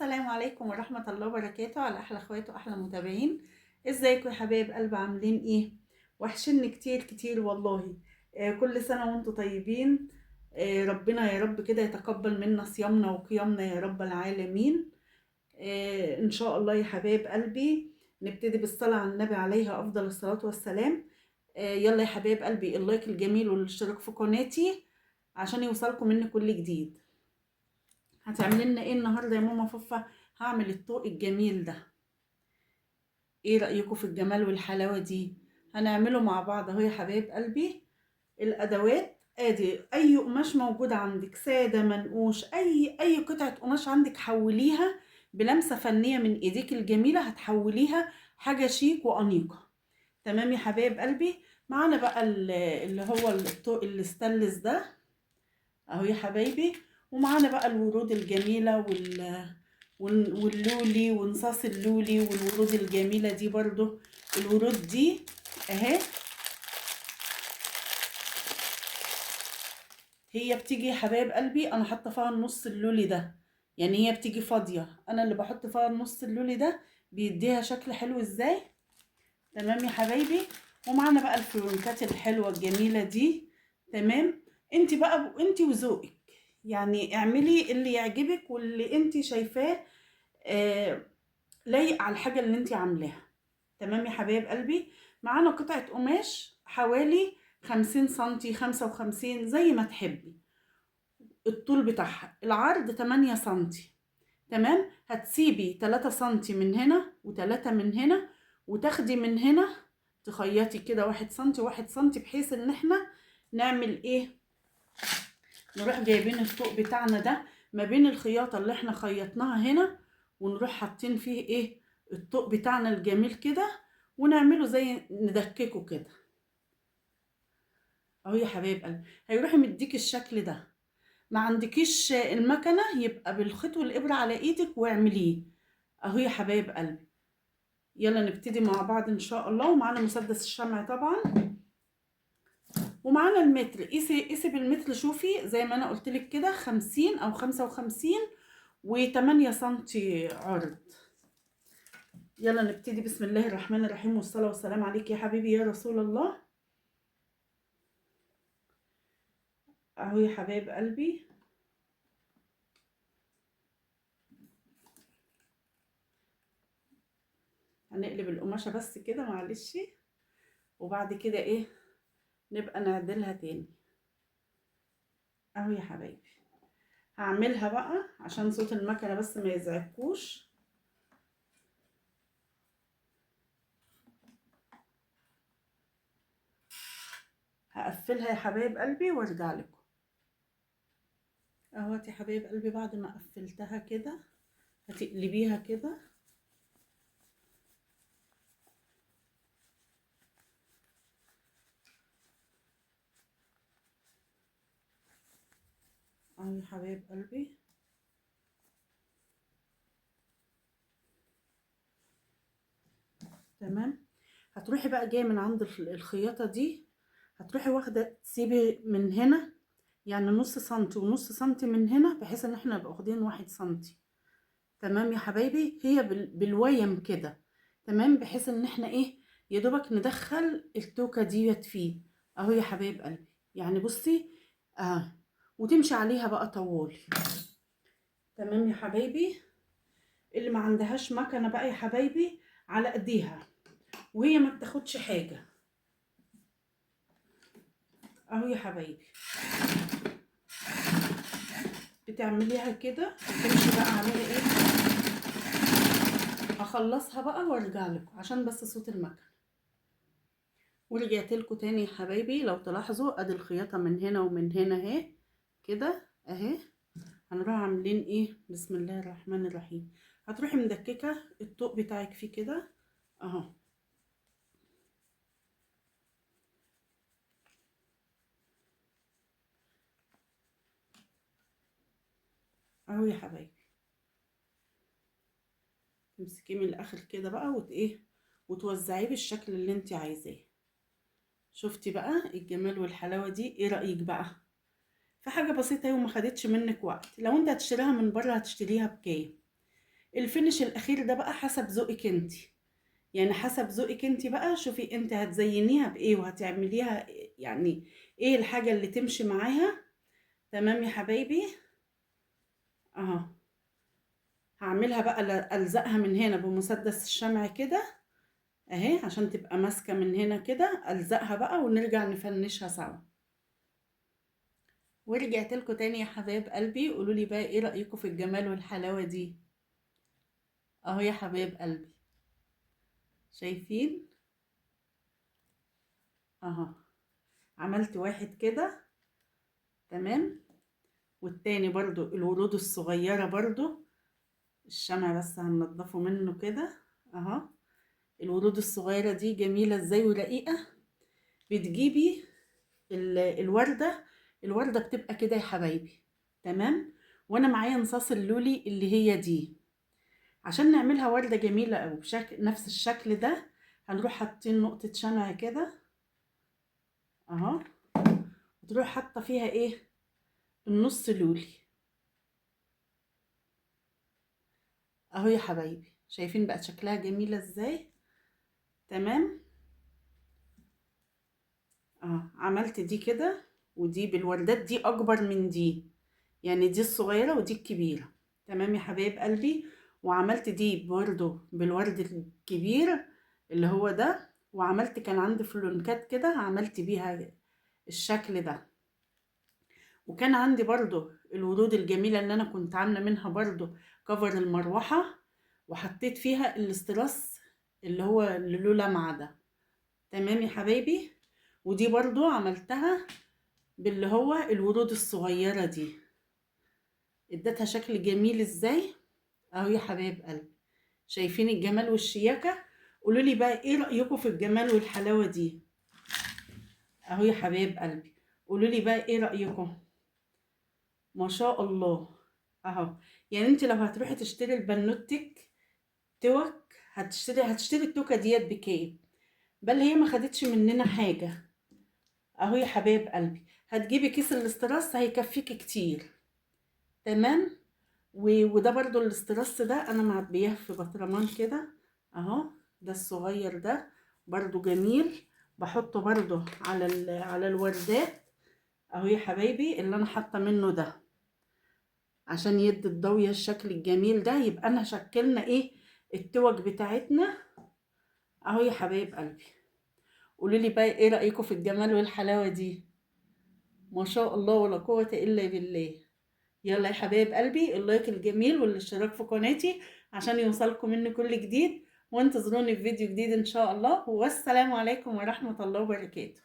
السلام عليكم ورحمة الله وبركاته على أحلى أخوات وأحلى متابعين. ازيكم يا حبايب قلب، عاملين ايه؟ وحشني كتير كتير والله. كل سنة وانتم طيبين. ربنا يا رب كده يتقبل منا صيامنا وقيامنا يا رب العالمين. إن شاء الله يا حبايب قلبي. نبتدي بالصلاة على النبي عليه أفضل الصلاة والسلام. يلا يا حبايب قلبي، اللايك الجميل والاشتراك في قناتي عشان يوصلكم مني كل جديد. هتعملي لنا ايه النهارده يا ماما فوفا؟ هعمل الطوق الجميل ده. ايه رأيكم في الجمال والحلاوة دي؟ هنعمله مع بعض اهو يا حبايب قلبي. الادوات ادي، اي قماش موجود عندك، سادة منقوش، اي قطعة قماش عندك حوليها بلمسة فنية من ايديك الجميلة، هتحوليها حاجة شيك وانيقة. تمام يا حبايب قلبي. معانا بقى اللي هو الطوق الستانلس ده اهو يا حبايبي. ومعانا بقى الورود الجميلة واللولي ونصاص اللولي والورود الجميلة دي برضو. الورود دي اهي، هي بتيجي يا حبايب قلبي، انا حاطه فيها النص اللولي ده، يعني هي بتيجي فاضية، انا اللي بحط فيها النص اللولي ده بيديها شكل حلو ازاي. تمام يا حبايبي. ومعانا بقى الفيونكات الحلوة الجميلة دي. تمام. انتي وذوقك، يعني اعملي اللي يعجبك واللي انتي شايفاه آه لايق على الحاجة اللي انتي عاملاها. تمام يا حبايب قلبي. معانا قطعة قماش حوالي 50 سنتي، 55 زي ما تحبي. الطول بتاعها، العرض 8 سنتي. تمام. هتسيبي 3 سنتي من هنا و3 من هنا، وتاخدي من هنا تخيطي كده 1 سنتي 1 سنتي، بحيث ان احنا نعمل ايه، نروح جايبين الطوق بتاعنا ده ما بين الخياطة اللي احنا خيطناها هنا، ونروح حاطين فيه ايه، الطوق بتاعنا الجميل كده، ونعمله زي ندككه كده اهو يا حبايب قلبي. هيروح مديك الشكل ده. ما عندكيش المكنة، يبقى بالخيط والإبرة على ايدك واعمليه اهو يا حبايب قلبي. يلا نبتدي مع بعض ان شاء الله. ومعانا مسدس الشمع طبعا، ومعانا المتر. قيسي بالمتر، شوفي زي ما انا قلت لك كده، 50 او 55 و8 سنتي عرض. يلا نبتدي. بسم الله الرحمن الرحيم، والصلاة والسلام عليك يا حبيبي يا رسول الله. اهو يا حبايب قلبي. هنقلب القماشة بس كده معلش، وبعد كده ايه نبقى نعدلها تاني. اهو يا حبايبي، هعملها بقى عشان صوت المكنة بس ما يزعجكوش. هقفلها يا حبايب قلبي وارجع لكم. اهوت يا حبايب قلبي، بعد ما قفلتها كده هتقلبيها كده. اهو يا حبايب قلبي. تمام. هتروحي بقى جايه من عند الخياطه دي، هتروحي واخده تسيبي من هنا يعني نص سنتي ونص سنتي من هنا، بحيث ان احنا نبقى واخدين 1 سنتي. تمام يا حبايبي، هي بالويم كده. تمام، بحيث ان احنا ايه، يا دوبك ندخل التوكه ديت فيه. اهو يا حبايب قلبي، يعني بصي وتمشي عليها بقى طوالي. تمام يا حبايبي. اللي ما عندهاش مكنه بقى يا حبايبي، على ايديها وهي ما بتاخدش حاجه. اهو يا حبايبي، بتعمليها كده وتمشي بقى عليها ايه. هخلصها بقى وارجع لكم عشان بس صوت المكنه. ورجعت لكم تاني يا حبايبي. لو تلاحظوا ادي الخياطه من هنا ومن هنا اهي كده اهي. هنروح عاملين ايه، بسم الله الرحمن الرحيم. هتروحي مدككه الطوق بتاعك فيه كده اهو. اهو يا حبايبي، تمسكيه من الاخر كده بقى ايه، وتوزعيه بالشكل اللي انت عايزاه. شفتي بقى الجمال والحلاوه دي؟ ايه رايك بقى؟ في حاجه بسيطه وما خدتش منك وقت. لو انت هتشتريها من بره هتشتريها بكام؟ الفينش الاخير ده بقى حسب ذوقك انت، يعني حسب ذوقك انت بقى، شوفي انت هتزينيها بايه وهتعمليها يعني ايه الحاجة اللي تمشي معاها. تمام يا حبايبي. اهو هعملها بقى، الزقها من هنا بمسدس الشمع كده اهي عشان تبقى ماسكة من هنا كده، الزقها بقى ونرجع نفنشها سوا. ورجعت لكم تاني يا حبايب قلبي، قولوا لي بقى ايه رأيكم في الجمال والحلاوة دي. اهو يا حبايب قلبي، شايفين؟ اهو عملت واحد كده تمام، والتاني برضو الورود الصغيرة برضو، الشمع بس هننضفه منه كده. اهو الورود الصغيرة دي جميلة ازاي ورقيقة. بتجيبي الوردة، الوردة بتبقى كده يا حبايبي. تمام. وانا معايا نصاص اللولي اللي هي دي، عشان نعملها وردة جميلة او بشكل نفس الشكل ده هنروح حاطين نقطة شمع كده اهو، وتروح حاطة فيها ايه النص لولي اهو يا حبايبي. شايفين بقى شكلها جميلة ازاي؟ تمام. عملت دي كده، ودي بالوردات دي اكبر من دي، يعني دي الصغيرة ودي الكبيرة. تمام يا حبايب قلبي. وعملت دي برضو بالورد الكبير اللي هو ده، وعملت كان عندي فلونكات كده عملت بيها الشكل ده. وكان عندي برضو الورود الجميلة اللي انا كنت عاملة منها برضو كفر المروحة، وحطيت فيها الاستراس اللي هو اللي له لمعة ده. تمام يا حبايبي. ودي برضو عملتها باللي هو الورود الصغيرة دي، ادتها شكل جميل ازاي. اهو يا حبايب قلبي، شايفين الجمال والشياكة؟ قولوا لي بقى ايه رأيكم في الجمال والحلاوة دي. اهو يا حبايب قلبي، قولوا لي بقى ايه رأيكم. ما شاء الله. اهو يعني انت لو هتروحي تشتري البنوتك توك، هتشتري التوكة ديت بكام؟ بل هي ما خدتش مننا حاجة. اهو يا حبايب قلبي، هتجيبي كيس الاستراس هيكفيكي كتير. تمام. وده برضو الاسترس ده انا معبياه في بطرمان كده اهو، ده الصغير ده برضو جميل، بحطه برضو على الوردات اهو يا حبايبي اللي انا حاطه منه ده، عشان يدي الضوية الشكل الجميل ده. يبقى انا شكلنا ايه التوج بتاعتنا اهو يا حبايب قلبي. قولوا لي بقى ايه رأيكم في الجمال والحلاوة دي. ما شاء الله ولا قوة الا بالله. يلا يا حبايب قلبي، اللايك الجميل والاشتراك في قناتي عشان يوصلكم مني كل جديد، وانتظروني في فيديو جديد ان شاء الله، والسلام عليكم ورحمة الله وبركاته.